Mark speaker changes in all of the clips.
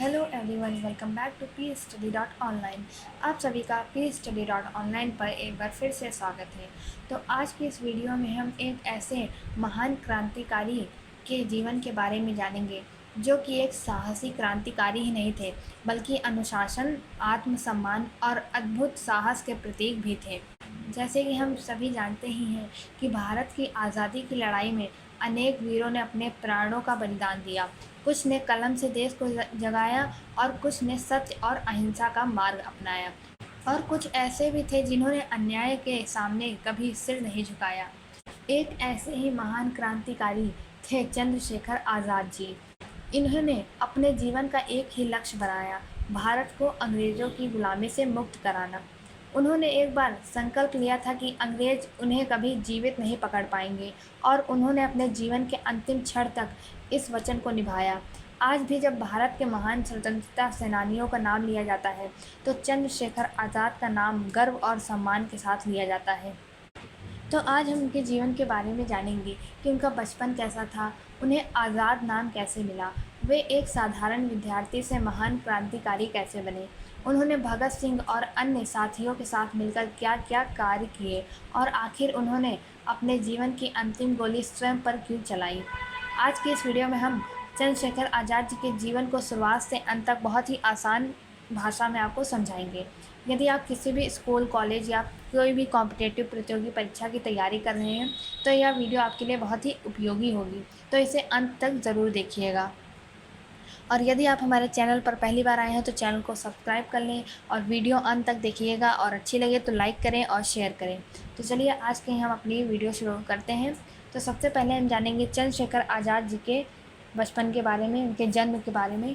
Speaker 1: Hello everyone, welcome back to PStudy.online। आप सभी का PStudy.online पर एक बार फिर से स्वागत है। तो आज की इस वीडियो में हम एक ऐसे महान क्रांतिकारी के जीवन के बारे में जानेंगे जो कि एक साहसी क्रांतिकारी ही नहीं थे, बल्कि अनुशासन, आत्मसम्मान और अद्भुत साहस के प्रतीक भी थे। जैसे कि हम सभी जानते ही हैं कि भारत की आज़ादी की लड़ाई में अनेक वीरों ने अपने प्राणों का बलिदान दिया। कुछ ने कलम से देश को जगाया और कुछ ने सत्य और अहिंसा का मार्ग अपनाया, और कुछ ऐसे भी थे जिन्होंने अन्याय के सामने कभी सिर नहीं झुकाया। एक ऐसे ही महान क्रांतिकारी थे चंद्रशेखर आज़ाद जी। इन्होंने अपने जीवन का एक ही लक्ष्य बनाया, भारत को अंग्रेज़ों की गुलामी से मुक्त कराना। उन्होंने एक बार संकल्प लिया था कि अंग्रेज उन्हें कभी जीवित नहीं पकड़ पाएंगे, और उन्होंने अपने जीवन के अंतिम क्षण तक इस वचन को निभाया। आज भी जब भारत के महान स्वतंत्रता सेनानियों का नाम लिया जाता है तो चंद्रशेखर आज़ाद का नाम गर्व और सम्मान के साथ लिया जाता है। तो आज हम उनके जीवन के बारे में जानेंगे कि उनका बचपन कैसा था, उन्हें आज़ाद नाम कैसे मिला, वे एक साधारण विद्यार्थी से महान क्रांतिकारी कैसे बने, उन्होंने भगत सिंह और अन्य साथियों के साथ मिलकर क्या क्या कार्य किए, और आखिर उन्होंने अपने जीवन की अंतिम गोली स्वयं पर क्यों चलाई। आज की इस वीडियो में हम चंद्रशेखर आज़ाद जी के जीवन को शुरुआत से अंत तक बहुत ही आसान भाषा में आपको समझाएंगे। यदि आप किसी भी स्कूल, कॉलेज या कोई भी कॉम्पिटिटिव प्रतियोगी परीक्षा की तैयारी कर रहे हैं तो यह वीडियो आपके लिए बहुत ही उपयोगी होगी, तो इसे अंत तक ज़रूर देखिएगा। और यदि आप हमारे चैनल पर पहली बार आए हैं तो चैनल को सब्सक्राइब कर लें और वीडियो अंत तक देखिएगा, और अच्छी लगे तो लाइक करें और शेयर करें। तो चलिए आज के हम अपनी वीडियो शुरू करते हैं। तो सबसे पहले हम जानेंगे चंद्रशेखर आज़ाद जी के बचपन के बारे में, उनके जन्म के बारे में।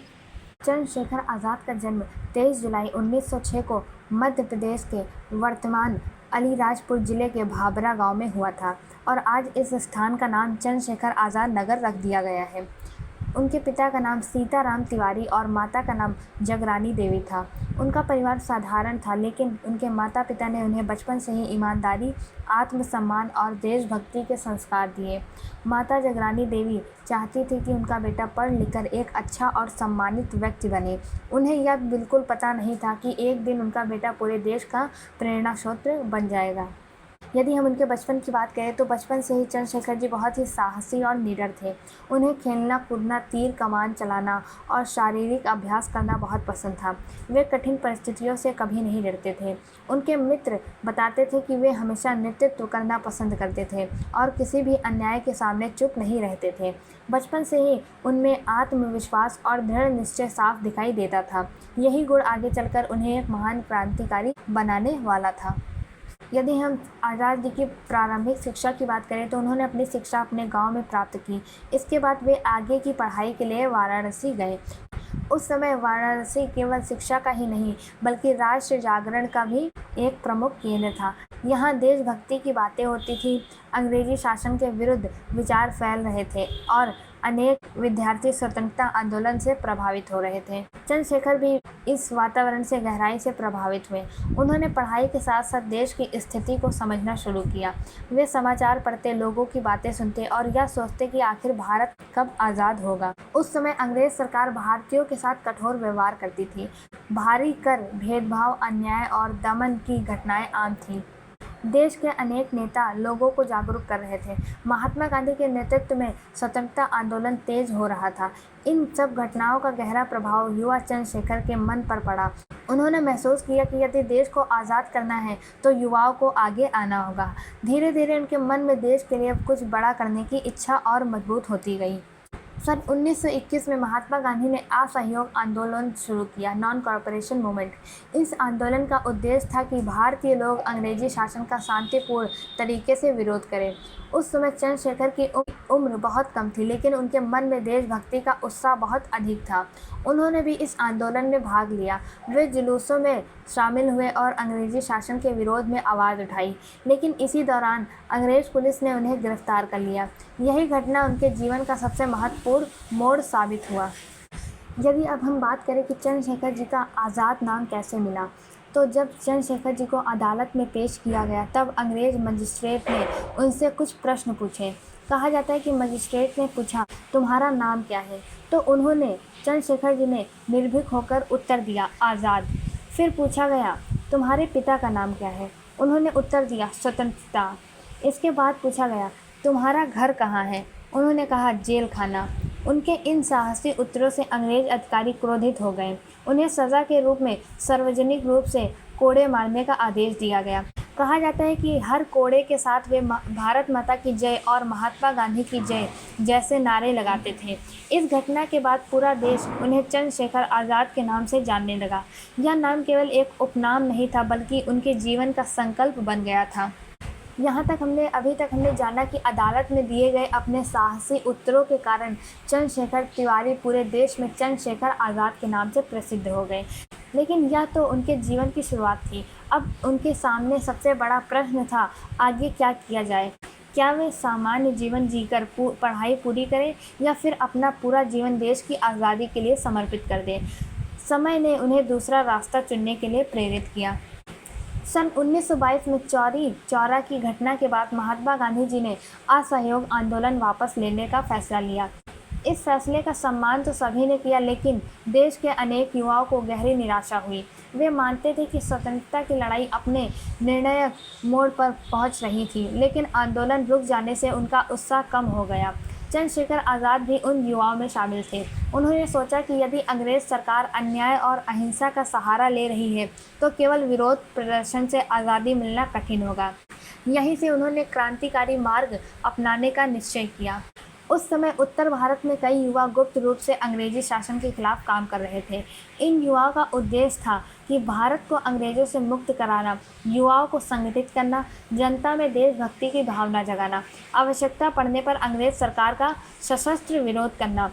Speaker 1: चंद्रशेखर आज़ाद का जन्म 23 जुलाई 1906 को मध्य प्रदेश के वर्तमान अलीराजपुर जिले के भाबरा गांव में हुआ था, और आज इस स्थान का नाम चंद्रशेखर आज़ाद नगर रख दिया गया है। उनके पिता का नाम सीताराम तिवारी और माता का नाम जगरानी देवी था। उनका परिवार साधारण था, लेकिन उनके माता पिता ने उन्हें बचपन से ही ईमानदारी, आत्मसम्मान और देशभक्ति के संस्कार दिए। माता जगरानी देवी चाहती थी कि उनका बेटा पढ़ लिखकर एक अच्छा और सम्मानित व्यक्ति बने। उन्हें यह बिल्कुल पता नहीं था कि एक दिन उनका बेटा पूरे देश का प्रेरणा स्रोत बन जाएगा। यदि हम उनके बचपन की बात करें तो बचपन से ही चंद्रशेखर जी बहुत ही साहसी और निडर थे। उन्हें खेलना कूदना, तीर कमान चलाना और शारीरिक अभ्यास करना बहुत पसंद था। वे कठिन परिस्थितियों से कभी नहीं डरते थे। उनके मित्र बताते थे कि वे हमेशा नेतृत्व करना पसंद करते थे और किसी भी अन्याय के सामने चुप नहीं रहते थे। बचपन से ही उनमें आत्मविश्वास और दृढ़ निश्चय साफ दिखाई देता था। यही गुण आगे चलकर उन्हें एक महान क्रांतिकारी बनाने वाला था। यदि हम आज़ाद जी की प्रारंभिक शिक्षा की बात करें तो उन्होंने अपनी शिक्षा अपने गांव में प्राप्त की। इसके बाद वे आगे की पढ़ाई के लिए वाराणसी गए। उस समय वाराणसी केवल शिक्षा का ही नहीं बल्कि राष्ट्र जागरण का भी एक प्रमुख केंद्र था। यहाँ देशभक्ति की बातें होती थी, अंग्रेजी शासन के विरुद्ध विचार फैल रहे थे और अनेक विद्यार्थी स्वतंत्रता आंदोलन से प्रभावित हो रहे थे। चंद्रशेखर भी इस वातावरण से गहराई से प्रभावित हुए। उन्होंने पढ़ाई के साथ साथ देश की स्थिति को समझना शुरू किया। वे समाचार पढ़ते, लोगों की बातें सुनते और यह सोचते कि आखिर भारत कब आज़ाद होगा। उस समय अंग्रेज सरकार भारतीयों के साथ कठोर व्यवहार करती थी। भारी कर, भेदभाव, अन्याय और दमन की घटनाएं आम थीं। देश के अनेक नेता लोगों को जागरूक कर रहे थे। महात्मा गांधी के नेतृत्व में स्वतंत्रता आंदोलन तेज हो रहा था। इन सब घटनाओं का गहरा प्रभाव युवा चंद्रशेखर के मन पर पड़ा। उन्होंने महसूस किया कि यदि देश को आज़ाद करना है तो युवाओं को आगे आना होगा। धीरे धीरे उनके मन में देश के लिए कुछ बड़ा करने की इच्छा और मजबूत होती गई। सन 1921 में महात्मा गांधी ने असहयोग आंदोलन शुरू किया, नॉन कॉर्पोरेशन मूवमेंट। इस आंदोलन का उद्देश्य था कि भारतीय लोग अंग्रेजी शासन का शांतिपूर्ण तरीके से विरोध करें। उस समय चंद्रशेखर की उम्र बहुत कम थी, लेकिन उनके मन में देशभक्ति का उत्साह बहुत अधिक था। उन्होंने भी इस आंदोलन में भाग लिया। वे जुलूसों में शामिल हुए और अंग्रेजी शासन के विरोध में आवाज़ उठाई, लेकिन इसी दौरान अंग्रेज पुलिस ने उन्हें गिरफ्तार कर लिया। यही घटना उनके जीवन का सबसे महत्वपूर्ण मोड़ साबित हुआ। यदि अब हम बात करें कि चंद्रशेखर जी का आज़ाद नाम कैसे मिला, तो जब चंद्रशेखर जी को अदालत में पेश किया गया तब अंग्रेज मजिस्ट्रेट ने उनसे कुछ प्रश्न पूछे। कहा जाता है कि मजिस्ट्रेट ने पूछा, तुम्हारा नाम क्या है? तो उन्होंने चंद्रशेखर जी ने निर्भीक होकर उत्तर दिया, आज़ाद। फिर पूछा गया, तुम्हारे पिता का नाम क्या है? उन्होंने उत्तर दिया, स्वतंत्रता। इसके बाद पूछा गया, तुम्हारा घर कहाँ है? उन्होंने कहा, जेल खाना। उनके इन साहसी उत्तरों से अंग्रेज अधिकारी क्रोधित हो गए। उन्हें सज़ा के रूप में सार्वजनिक रूप से कोड़े मारने का आदेश दिया गया। कहा जाता है कि हर कोड़े के साथ वे भारत माता की जय और महात्मा गांधी की जय जैसे नारे लगाते थे। इस घटना के बाद पूरा देश उन्हें चंद्रशेखर आज़ाद के नाम से जानने लगा। यह नाम केवल एक उपनाम नहीं था, बल्कि उनके जीवन का संकल्प बन गया था। अभी तक हमने जाना कि अदालत में दिए गए अपने साहसी उत्तरों के कारण चंद्रशेखर तिवारी पूरे देश में चंद्रशेखर आज़ाद के नाम से प्रसिद्ध हो गए। लेकिन यह तो उनके जीवन की शुरुआत थी। अब उनके सामने सबसे बड़ा प्रश्न था, आगे क्या किया जाए? क्या वे सामान्य जीवन जीकर पढ़ाई पूरी करें या फिर अपना पूरा जीवन देश की आज़ादी के लिए समर्पित कर दें? समय ने उन्हें दूसरा रास्ता चुनने के लिए प्रेरित किया। सन 1922 में चौरी चौरा की घटना के बाद महात्मा गांधी जी ने असहयोग आंदोलन वापस लेने का फैसला लिया। इस फैसले का सम्मान तो सभी ने किया, लेकिन देश के अनेक युवाओं को गहरी निराशा हुई। वे मानते थे कि स्वतंत्रता की लड़ाई अपने निर्णायक मोड़ पर पहुंच रही थी, लेकिन आंदोलन रुक जाने से उनका उत्साह कम हो गया। चंद्रशेखर आज़ाद भी उन युवाओं में शामिल थे। उन्होंने सोचा कि यदि अंग्रेज सरकार अन्याय और अहिंसा का सहारा ले रही है तो केवल विरोध प्रदर्शन से आज़ादी मिलना कठिन होगा। यहीं से उन्होंने क्रांतिकारी मार्ग अपनाने का निश्चय किया। उस समय उत्तर भारत में कई युवा गुप्त रूप से अंग्रेजी शासन के खिलाफ काम कर रहे थे। इन युवाओं का उद्देश्य था कि भारत को अंग्रेजों से मुक्त कराना, युवाओं को संगठित करना, जनता में देशभक्ति की भावना जगाना, आवश्यकता पड़ने पर अंग्रेज सरकार का सशस्त्र विरोध करना।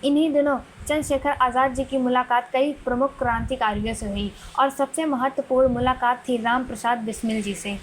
Speaker 1: इन्हीं दिनों चंद्रशेखर आज़ाद जी की मुलाकात कई प्रमुख क्रांतिकारियों से हुई और सबसे महत्वपूर्ण मुलाकात थी राम प्रसाद बिस्मिल जी से।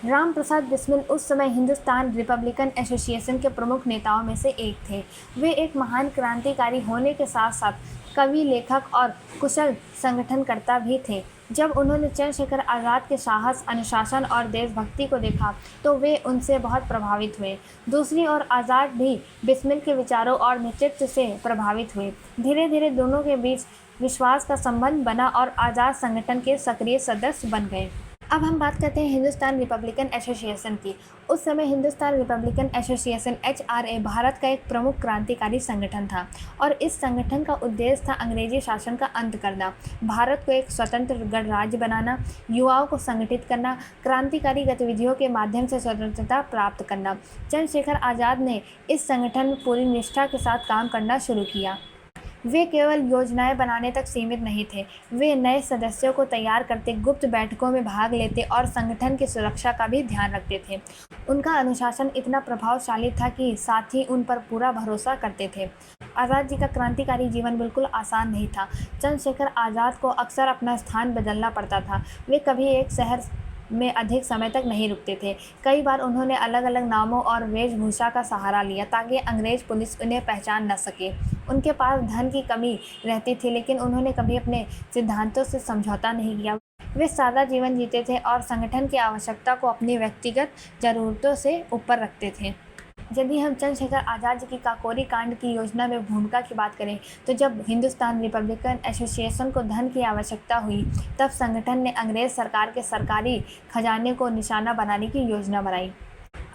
Speaker 1: राम प्रसाद बिस्मिल उस समय हिंदुस्तान रिपब्लिकन एसोसिएशन के प्रमुख नेताओं में से एक थे। वे एक महान क्रांतिकारी होने के साथ साथ कवि, लेखक और कुशल संगठनकर्ता भी थे। जब उन्होंने चंद्रशेखर आज़ाद के साहस, अनुशासन और देशभक्ति को देखा तो वे उनसे बहुत प्रभावित हुए। दूसरी ओर आज़ाद भी बिस्मिल के विचारों और नेतृत्व से प्रभावित हुए। धीरे धीरे दोनों के बीच विश्वास का संबंध बना और आज़ाद संगठन के सक्रिय सदस्य बन गए। अब हम बात करते हैं हिंदुस्तान रिपब्लिकन एसोसिएशन की। उस समय Hindustan Republican association HRA Bharat का एक प्रमुख क्रांतिकारी संगठन था और इस संगठन का उद्देश्य था अंग्रेजी शासन का अंत करना, भारत को एक स्वतंत्र गणराज्य बनाना, युवाओं को संगठित करना, क्रांतिकारी गतिविधियों के माध्यम से स्वतंत्रता प्राप्त करना। चंद्रशेखर आज़ाद ने इस संगठन में पूरी निष्ठा के साथ काम करना शुरू किया। वे केवल योजनाएं बनाने तक सीमित नहीं थे, वे नए सदस्यों को तैयार करते, गुप्त बैठकों में भाग लेते और संगठन की सुरक्षा का भी ध्यान रखते थे। उनका अनुशासन इतना प्रभावशाली था कि साथ ही उन पर पूरा भरोसा करते थे। आज़ाद जी का क्रांतिकारी जीवन बिल्कुल आसान नहीं था। चंद्रशेखर आज़ाद को अक्सर अपना स्थान बदलना पड़ता था। वे कभी एक शहर में अधिक समय तक नहीं रुकते थे। कई बार उन्होंने अलग अलग नामों और वेशभूषा का सहारा लिया ताकि अंग्रेज पुलिस उन्हें पहचान न सके। उनके पास धन की कमी रहती थी, लेकिन उन्होंने कभी अपने सिद्धांतों से समझौता नहीं किया। वे सादा जीवन जीते थे और संगठन की आवश्यकता को अपनी व्यक्तिगत ज़रूरतों से ऊपर रखते थे। यदि हम चंद्रशेखर आज़ाद जी की काकोरी कांड की योजना में भूमिका की बात करें तो जब हिंदुस्तान रिपब्लिकन एसोसिएशन को धन की आवश्यकता हुई तब संगठन ने अंग्रेज़ सरकार के सरकारी खजाने को निशाना बनाने की योजना बनाई।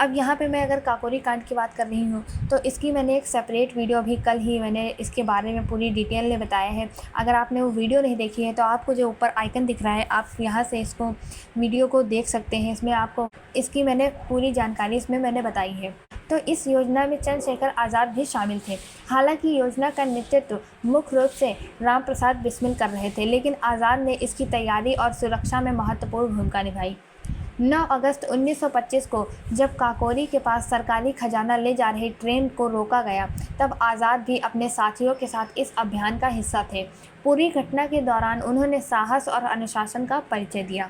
Speaker 1: अब यहाँ पे मैं अगर काकोरी कांड की बात कर रही हूँ तो इसकी मैंने एक सेपरेट वीडियो भी कल ही मैंने इसके बारे में पूरी डिटेल में बताया है। अगर आपने वो वीडियो नहीं देखी है तो आपको जो ऊपर आइकन दिख रहा है आप यहाँ से इसको वीडियो को देख सकते हैं। इसमें आपको इसकी मैंने पूरी जानकारी इसमें मैंने बताई है। तो इस योजना में चंद्रशेखर आज़ाद भी शामिल थे। हालांकि योजना का नेतृत्व मुख्य रूप से राम प्रसाद बिस्मिल कर रहे थे, लेकिन आज़ाद ने इसकी तैयारी और सुरक्षा में महत्वपूर्ण भूमिका निभाई। 9 अगस्त 1925 को जब काकोरी के पास सरकारी खजाना ले जा रही ट्रेन को रोका गया तब आज़ाद भी अपने साथियों के साथ इस अभियान का हिस्सा थे। पूरी घटना के दौरान उन्होंने साहस और अनुशासन का परिचय दिया।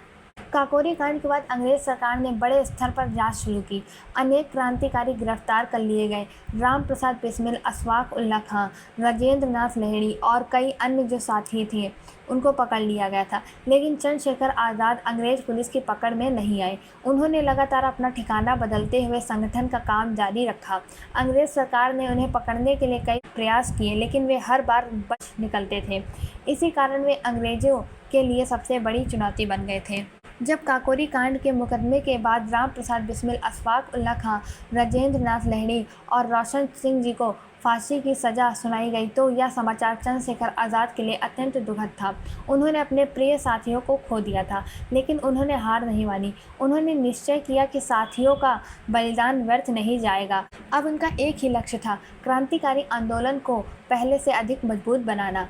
Speaker 1: काकोरी कांड के बाद अंग्रेज सरकार ने बड़े स्तर पर जांच शुरू की। अनेक क्रांतिकारी गिरफ्तार कर लिए गए। राम प्रसाद बिस्मिल, अशफाक उल्लाह खां, राजेंद्र नाथ लाहिड़ी और कई अन्य जो साथी थे उनको पकड़ लिया गया था। लेकिन चंद्रशेखर आज़ाद अंग्रेज पुलिस की पकड़ में नहीं आए। उन्होंने लगातार अपना ठिकाना बदलते हुए संगठन का काम जारी रखा। अंग्रेज सरकार ने उन्हें पकड़ने के लिए कई प्रयास किए, लेकिन वे हर बार बच निकलते थे। इसी कारण वे अंग्रेजों के लिए सबसे बड़ी चुनौती बन गए थे। जब काकोरी कांड के मुकदमे के बाद राम प्रसाद बिस्मिल, अशफाक उल्लाह खां, राजेंद्र नाथ लाहिड़ी और रोशन सिंह जी को फांसी की सज़ा सुनाई गई तो यह समाचार चंद्रशेखर आज़ाद के लिए अत्यंत दुखद था। उन्होंने अपने प्रिय साथियों को खो दिया था, लेकिन उन्होंने हार नहीं मानी। उन्होंने निश्चय किया कि साथियों का बलिदान व्यर्थ नहीं जाएगा। अब उनका एक ही लक्ष्य था, क्रांतिकारी आंदोलन को पहले से अधिक मजबूत बनाना।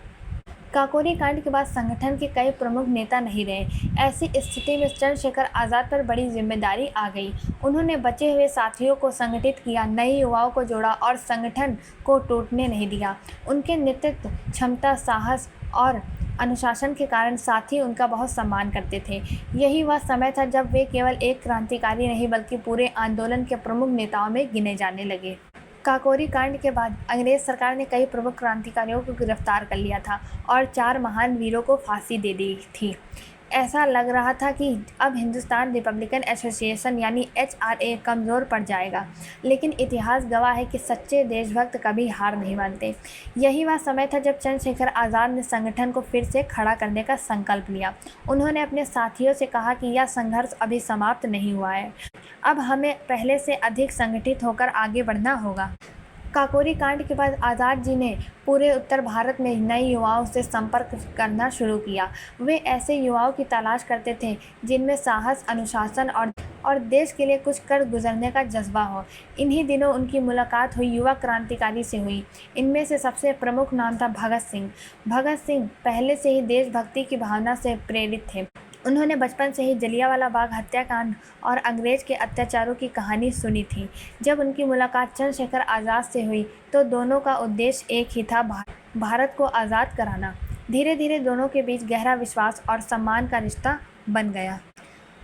Speaker 1: काकोरी कांड के बाद संगठन के कई प्रमुख नेता नहीं रहे। ऐसी स्थिति में चंद्रशेखर आज़ाद पर बड़ी जिम्मेदारी आ गई। उन्होंने बचे हुए साथियों को संगठित किया, नए युवाओं को जोड़ा और संगठन को टूटने नहीं दिया। उनके नेतृत्व क्षमता, साहस और अनुशासन के कारण साथी उनका बहुत सम्मान करते थे। यही वह समय था जब वे केवल एक क्रांतिकारी नहीं बल्कि पूरे आंदोलन के प्रमुख नेताओं में गिने जाने लगे। काकोरी कांड के बाद अंग्रेज सरकार ने कई प्रमुख क्रांतिकारियों को गिरफ्तार कर लिया था और 4 महान वीरों को फांसी दे दी थी। ऐसा लग रहा था कि अब हिंदुस्तान रिपब्लिकन एसोसिएशन यानी HRA कमज़ोर पड़ जाएगा, लेकिन इतिहास गवाह है कि सच्चे देशभक्त कभी हार नहीं मानते। यही वह समय था जब चंद्रशेखर आज़ाद ने संगठन को फिर से खड़ा करने का संकल्प लिया। उन्होंने अपने साथियों से कहा कि यह संघर्ष अभी समाप्त नहीं हुआ है, अब हमें पहले से अधिक संगठित होकर आगे बढ़ना होगा। काकोरी कांड के बाद आज़ाद जी ने पूरे उत्तर भारत में नए युवाओं से संपर्क करना शुरू किया। वे ऐसे युवाओं की तलाश करते थे जिनमें साहस, अनुशासन और देश के लिए कुछ कर गुजरने का जज्बा हो। इन्हीं दिनों उनकी मुलाकात हुई युवा क्रांतिकारी से हुई। इनमें से सबसे प्रमुख नाम था भगत सिंह। भगत सिंह पहले से ही देशभक्ति की भावना से प्रेरित थे। उन्होंने बचपन से ही जलियांवाला बाग हत्याकांड और अंग्रेज के अत्याचारों की कहानी सुनी थी। जब उनकी मुलाकात चंद्रशेखर आज़ाद से हुई तो दोनों का उद्देश्य एक ही था, भारत को आज़ाद कराना। धीरे धीरे दोनों के बीच गहरा विश्वास और सम्मान का रिश्ता बन गया।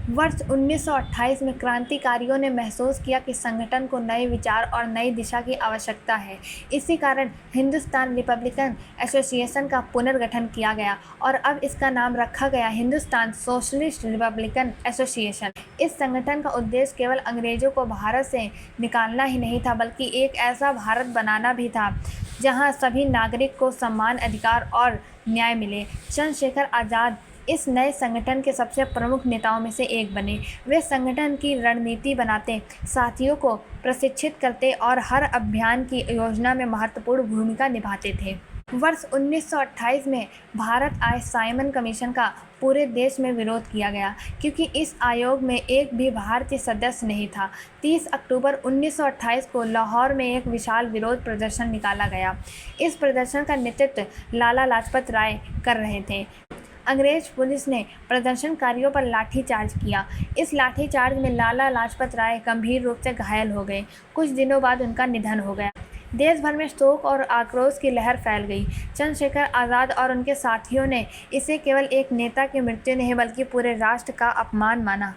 Speaker 1: वर्ष 1928 में क्रांतिकारियों ने महसूस किया कि संगठन को नए विचार और नई दिशा की आवश्यकता है। इसी कारण हिंदुस्तान रिपब्लिकन एसोसिएशन का पुनर्गठन किया गया और अब इसका नाम रखा गया हिंदुस्तान सोशलिस्ट रिपब्लिकन एसोसिएशन। इस संगठन का उद्देश्य केवल अंग्रेजों को भारत से निकालना ही नहीं था, बल्कि एक ऐसा भारत बनाना भी था जहाँ सभी नागरिक को सम्मान, अधिकार और न्याय मिले। चंद्रशेखर आज़ाद इस नए संगठन के सबसे प्रमुख नेताओं में से एक बने। वे संगठन की रणनीति बनाते, साथियों को प्रशिक्षित करते और हर अभियान की योजना में महत्वपूर्ण भूमिका निभाते थे। वर्ष 1928 में भारत आए साइमन कमीशन का पूरे देश में विरोध किया गया, क्योंकि इस आयोग में एक भी भारतीय सदस्य नहीं था। 30 अक्टूबर 1928 को लाहौर में एक विशाल विरोध प्रदर्शन निकाला गया। इस प्रदर्शन का नेतृत्व लाला लाजपत राय कर रहे थे। अंग्रेज पुलिस ने प्रदर्शनकारियों पर लाठीचार्ज किया। इस लाठीचार्ज में लाला लाजपत राय गंभीर रूप से घायल हो गए। कुछ दिनों बाद उनका निधन हो गया। देश भर में शोक और आक्रोश की लहर फैल गई। चंद्रशेखर आज़ाद और उनके साथियों ने इसे केवल एक नेता की मृत्यु नहीं बल्कि पूरे राष्ट्र का अपमान माना।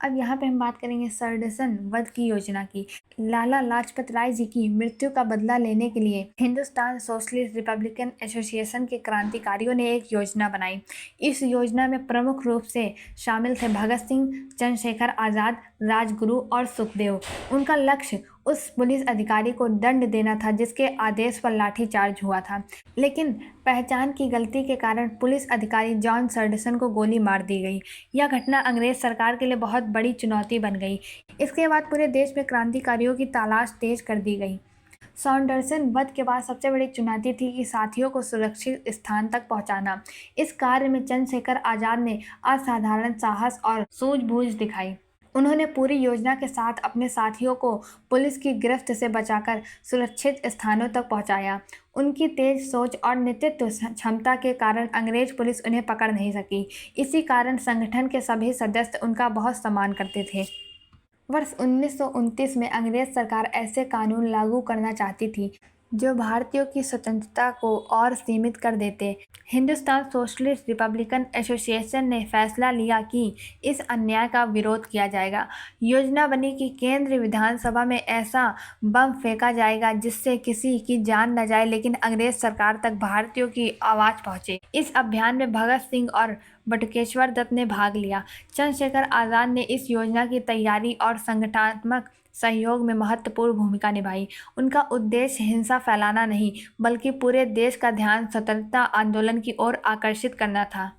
Speaker 1: अब यहाँ पे हम बात करेंगे सरडसन वध की योजना की। लाला लाजपत राय जी की मृत्यु का बदला लेने के लिए हिंदुस्तान सोशलिस्ट रिपब्लिकन एसोसिएशन के क्रांतिकारियों ने एक योजना बनाई। इस योजना में प्रमुख रूप से शामिल थे भगत सिंह, चंद्रशेखर आज़ाद, राजगुरु और सुखदेव। उनका लक्ष्य उस पुलिस अधिकारी को दंड देना था जिसके आदेश पर लाठीचार्ज हुआ था, लेकिन पहचान की गलती के कारण पुलिस अधिकारी जॉन सरडसन को गोली मार दी गई। यह घटना अंग्रेज सरकार के लिए बहुत बड़ी चुनौती बन गई। इसके बाद पूरे देश में क्रांतिकारियों की तलाश तेज कर दी गई। सॉन्डरसन वध के बाद सबसे बड़ी चुनौती थी कि साथियों को सुरक्षित स्थान तक पहुंचाना। इस कार्य में चंद्रशेखर आज़ाद ने असाधारण साहस और सूझबूझ दिखाई। उन्होंने पूरी योजना के साथ अपने साथियों को पुलिस की गिरफ्त से बचाकर सुरक्षित स्थानों तक पहुंचाया। उनकी तेज सोच और नेतृत्व क्षमता के कारण अंग्रेज पुलिस उन्हें पकड़ नहीं सकी। इसी कारण संगठन के सभी सदस्य उनका बहुत सम्मान करते थे। वर्ष 1929 में अंग्रेज सरकार ऐसे कानून लागू करना चाहती थी जो भारतीयों की स्वतंत्रता को और सीमित कर देते। हिंदुस्तान सोशलिस्ट रिपब्लिकन एसोसिएशन ने फैसला लिया कि इस अन्याय का विरोध किया जाएगा। योजना बनी कि केंद्रीय विधानसभा में ऐसा बम फेंका जाएगा जिससे किसी की जान न जाए, लेकिन अंग्रेज सरकार तक भारतीयों की आवाज़ पहुंचे। इस अभियान में भगत सिंह और बटुकेश्वर दत्त ने भाग लिया। चंद्रशेखर आज़ाद ने इस योजना की तैयारी और संगठनात्मक सहयोग में महत्वपूर्ण भूमिका निभाई। उनका उद्देश्य हिंसा फैलाना नहीं, बल्कि पूरे देश का ध्यान स्वतंत्रता आंदोलन की ओर आकर्षित करना था।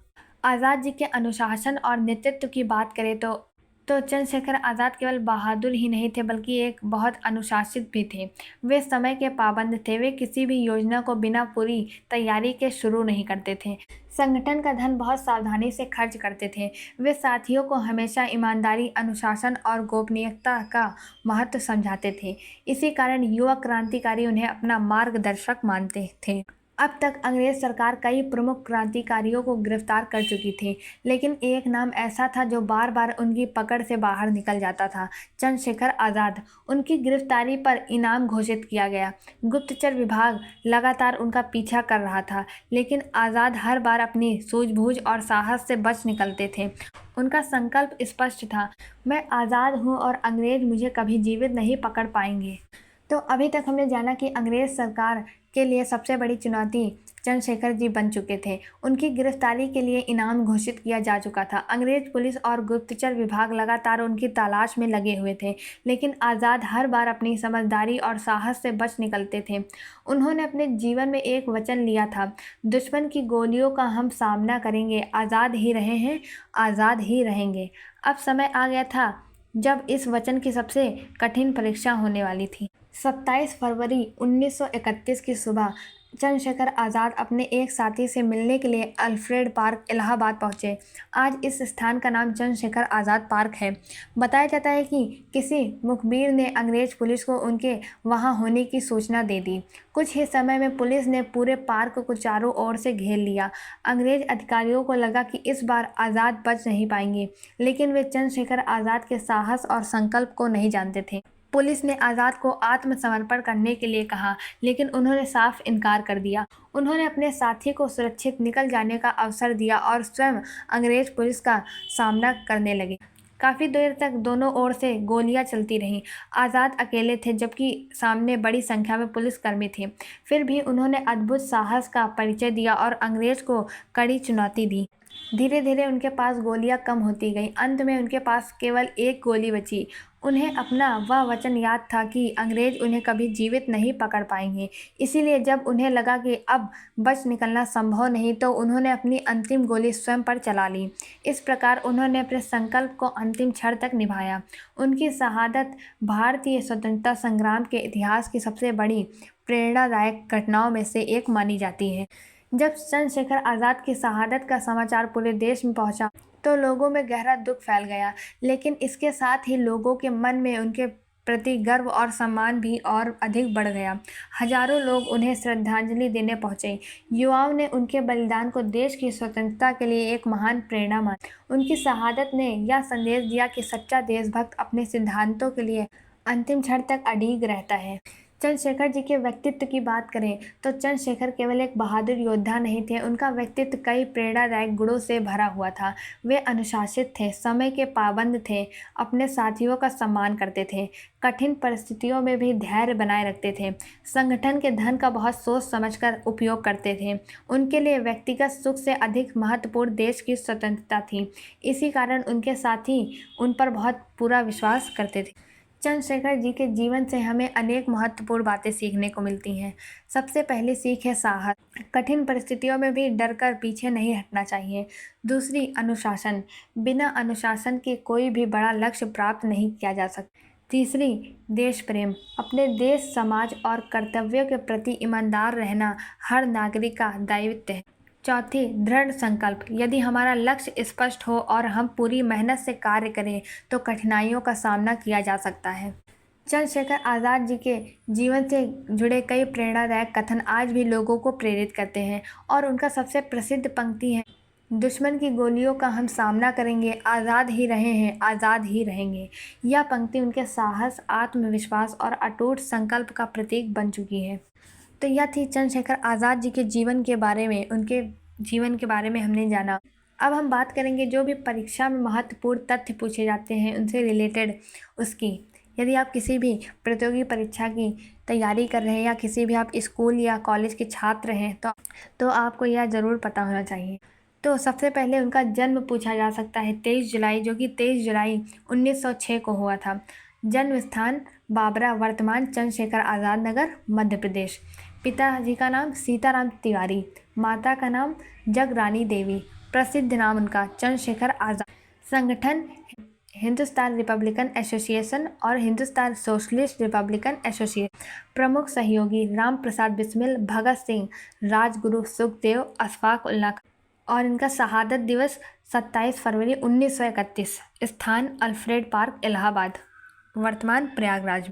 Speaker 1: आज़ाद जी के अनुशासन और नेतृत्व की बात करें तो चंद्रशेखर आज़ाद केवल बहादुर ही नहीं थे, बल्कि एक बहुत अनुशासित भी थे। वे समय के पाबंद थे। वे किसी भी योजना को बिना पूरी तैयारी के शुरू नहीं करते थे। संगठन का धन बहुत सावधानी से खर्च करते थे। वे साथियों को हमेशा ईमानदारी, अनुशासन और गोपनीयता का महत्व समझाते थे। इसी कारण युवा क्रांतिकारी उन्हें अपना मार्गदर्शक मानते थे। अब तक अंग्रेज सरकार कई प्रमुख क्रांतिकारियों को गिरफ्तार कर चुकी थी, लेकिन एक नाम ऐसा था जो बार बार उनकी पकड़ से बाहर निकल जाता था, चंद्रशेखर आज़ाद। उनकी गिरफ्तारी पर इनाम घोषित किया गया। गुप्तचर विभाग लगातार उनका पीछा कर रहा था, लेकिन आज़ाद हर बार अपनी सूझबूझ और साहस से बच निकलते थे। उनका संकल्प स्पष्ट था, मैं आज़ाद हूँ और अंग्रेज मुझे कभी जीवित नहीं पकड़ पाएंगे। तो अभी तक हमने जाना कि अंग्रेज सरकार के लिए सबसे बड़ी चुनौती चंद्रशेखर जी बन चुके थे। उनकी गिरफ्तारी के लिए इनाम घोषित किया जा चुका था। अंग्रेज पुलिस और गुप्तचर विभाग लगातार उनकी तलाश में लगे हुए थे, लेकिन आज़ाद हर बार अपनी समझदारी और साहस से बच निकलते थे। उन्होंने अपने जीवन में एक वचन लिया था, दुश्मन की गोलियों का हम सामना करेंगे, आज़ाद ही रहे हैं, आज़ाद ही रहेंगे। अब समय आ गया था जब इस वचन की सबसे कठिन परीक्षा होने वाली थी। 27 फरवरी 1931 की सुबह चंद्रशेखर आज़ाद अपने एक साथी से मिलने के लिए अल्फ्रेड पार्क, इलाहाबाद पहुंचे। आज इस स्थान का नाम चंद्रशेखर आज़ाद पार्क है। बताया जाता है कि किसी मुखबिर ने अंग्रेज पुलिस को उनके वहां होने की सूचना दे दी। कुछ ही समय में पुलिस ने पूरे पार्क को चारों ओर से घेर लिया। अंग्रेज अधिकारियों को लगा कि इस बार आज़ाद बच नहीं पाएंगे, लेकिन वे चंद्रशेखर आज़ाद के साहस और संकल्प को नहीं जानते थे। पुलिस ने आज़ाद को आत्मसमर्पण करने के लिए कहा, लेकिन उन्होंने साफ इनकार कर दिया। उन्होंने अपने साथी को सुरक्षित निकल जाने का अवसर दिया और स्वयं अंग्रेज पुलिस का सामना करने लगे। काफ़ी देर तक दोनों ओर से गोलियां चलती रहीं। आज़ाद अकेले थे, जबकि सामने बड़ी संख्या में पुलिसकर्मी थे। फिर भी उन्होंने अद्भुत साहस का परिचय दिया और अंग्रेज को कड़ी चुनौती दी। धीरे धीरे उनके पास गोलियां कम होती गईं। अंत में उनके पास केवल एक गोली बची। उन्हें अपना वह वचन याद था कि अंग्रेज उन्हें कभी जीवित नहीं पकड़ पाएंगे। इसीलिए जब उन्हें लगा कि अब बच निकलना संभव नहीं, तो उन्होंने अपनी अंतिम गोली स्वयं पर चला ली। इस प्रकार उन्होंने अपने संकल्प को अंतिम क्षण तक निभाया। उनकी शहादत भारतीय स्वतंत्रता संग्राम के इतिहास की सबसे बड़ी प्रेरणादायक घटनाओं में से एक मानी जाती है। जब चंद्रशेखर आज़ाद की शहादत का समाचार पूरे देश में पहुंचा, तो लोगों में गहरा दुख फैल गया, लेकिन इसके साथ ही लोगों के मन में उनके प्रति गर्व और सम्मान भी और अधिक बढ़ गया। हजारों लोग उन्हें श्रद्धांजलि देने पहुंचे। युवाओं ने उनके बलिदान को देश की स्वतंत्रता के लिए एक महान प्रेरणा माना। उनकी शहादत ने यह संदेश दिया कि सच्चा देशभक्त अपने सिद्धांतों के लिए अंतिम क्षण तक अडिग रहता है। चंद्रशेखर जी के व्यक्तित्व की बात करें तो चंद्रशेखर केवल एक बहादुर योद्धा नहीं थे, उनका व्यक्तित्व कई प्रेरणादायक गुणों से भरा हुआ था। वे अनुशासित थे, समय के पाबंद थे, अपने साथियों का सम्मान करते थे, कठिन परिस्थितियों में भी धैर्य बनाए रखते थे, संगठन के धन का बहुत सोच समझकर उपयोग करते थे। उनके लिए व्यक्तिगत सुख से अधिक महत्वपूर्ण देश की स्वतंत्रता थी। इसी कारण उनके साथी उन पर बहुत पूरा विश्वास करते थे। चंद्रशेखर जी के जीवन से हमें अनेक महत्वपूर्ण बातें सीखने को मिलती हैं। सबसे पहली सीख है साहस। कठिन परिस्थितियों में भी डरकर पीछे नहीं हटना चाहिए। दूसरी, अनुशासन। बिना अनुशासन के कोई भी बड़ा लक्ष्य प्राप्त नहीं किया जा सकता। तीसरी, देश प्रेम। अपने देश, समाज और कर्तव्यों के प्रति ईमानदार रहना हर नागरिक का दायित्व है। चौथी, दृढ़ संकल्प। यदि हमारा लक्ष्य स्पष्ट हो और हम पूरी मेहनत से कार्य करें तो कठिनाइयों का सामना किया जा सकता है। चंद्रशेखर आज़ाद जी के जीवन से जुड़े कई प्रेरणादायक कथन आज भी लोगों को प्रेरित करते हैं और उनका सबसे प्रसिद्ध पंक्ति है, दुश्मन की गोलियों का हम सामना करेंगे, आज़ाद ही रहे हैं, आज़ाद ही रहेंगे। यह पंक्ति उनके साहस, आत्मविश्वास और अटूट संकल्प का प्रतीक बन चुकी है। तो यह थी चंद्रशेखर आज़ाद जी के जीवन के बारे में, उनके जीवन के बारे में हमने जाना। अब हम बात करेंगे जो भी परीक्षा में महत्वपूर्ण तथ्य पूछे जाते हैं उनसे रिलेटेड उसकी। यदि आप किसी भी प्रतियोगी परीक्षा की तैयारी कर रहे हैं या किसी भी आप स्कूल या कॉलेज के छात्र हैं तो आपको यह ज़रूर पता होना चाहिए। तो सबसे पहले उनका जन्म पूछा जा सकता है 23 जुलाई, जो कि 23 जुलाई 1906 को हुआ था। जन्म स्थान बाबरा, वर्तमान चंद्रशेखर आज़ाद नगर, मध्य प्रदेश। पिताजी का नाम सीताराम तिवारी, माता का नाम जगरानी देवी, प्रसिद्ध नाम उनका चंद्रशेखर आज़ाद। संगठन हिंदुस्तान रिपब्लिकन एसोसिएशन और हिंदुस्तान सोशलिस्ट रिपब्लिकन एसोसिएशन। प्रमुख सहयोगी राम प्रसाद बिस्मिल, भगत सिंह, राजगुरु, सुखदेव, अशफाक उल्ला खां। और इनका शहादत दिवस 27 फरवरी 1931। स्थान अल्फ्रेड पार्क, इलाहाबाद, वर्तमान प्रयागराज,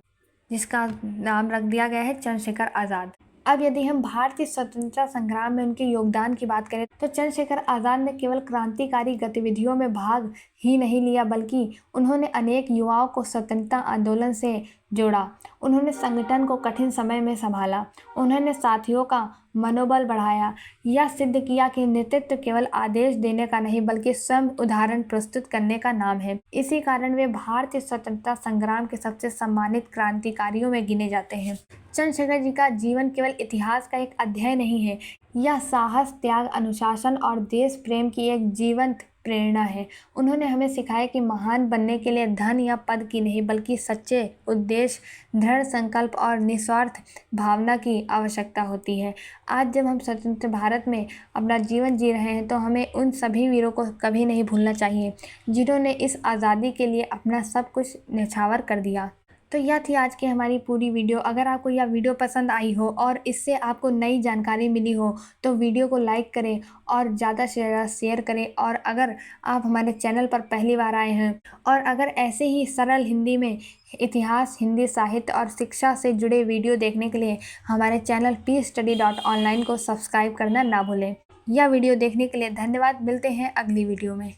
Speaker 1: जिसका नाम रख दिया गया है चंद्रशेखर आज़ाद। अब यदि हम भारतीय स्वतंत्रता संग्राम में उनके योगदान की बात करें तो चंद्रशेखर आज़ाद ने केवल क्रांतिकारी गतिविधियों में भाग ही नहीं लिया, बल्कि उन्होंने अनेक युवाओं को स्वतंत्रता आंदोलन से जोड़ा। उन्होंने संगठन को कठिन समय में संभाला, उन्होंने साथियों का मनोबल बढ़ाया। यह सिद्ध किया कि नेतृत्व केवल आदेश देने का नहीं बल्कि स्वयं उदाहरण प्रस्तुत करने का नाम है। इसी कारण वे भारतीय स्वतंत्रता संग्राम के सबसे सम्मानित क्रांतिकारियों में गिने जाते हैं। चंद्रशेखर जी का जीवन केवल इतिहास का एक अध्याय नहीं है, यह साहस, त्याग, अनुशासन और देश प्रेम की एक जीवंत प्रेरणा है। उन्होंने हमें सिखाया कि महान बनने के लिए धन या पद की नहीं बल्कि सच्चे उद्देश्य, दृढ़ संकल्प और निस्वार्थ भावना की आवश्यकता होती है। आज जब हम स्वतंत्र भारत में अपना जीवन जी रहे हैं तो हमें उन सभी वीरों को कभी नहीं भूलना चाहिए जिन्होंने इस आज़ादी के लिए अपना सब कुछ न्यौछावर कर दिया। तो यह थी आज की हमारी पूरी वीडियो। अगर आपको यह वीडियो पसंद आई हो और इससे आपको नई जानकारी मिली हो तो वीडियो को लाइक करें और ज़्यादा से ज़्यादा शेयर करें। और अगर आप हमारे चैनल पर पहली बार आए हैं और अगर ऐसे ही सरल हिंदी में इतिहास, हिंदी साहित्य और शिक्षा से जुड़े वीडियो देखने के लिए हमारे चैनल peacestudy.online को सब्सक्राइब करना ना भूलें। यह वीडियो देखने के लिए धन्यवाद। मिलते हैं अगली वीडियो में।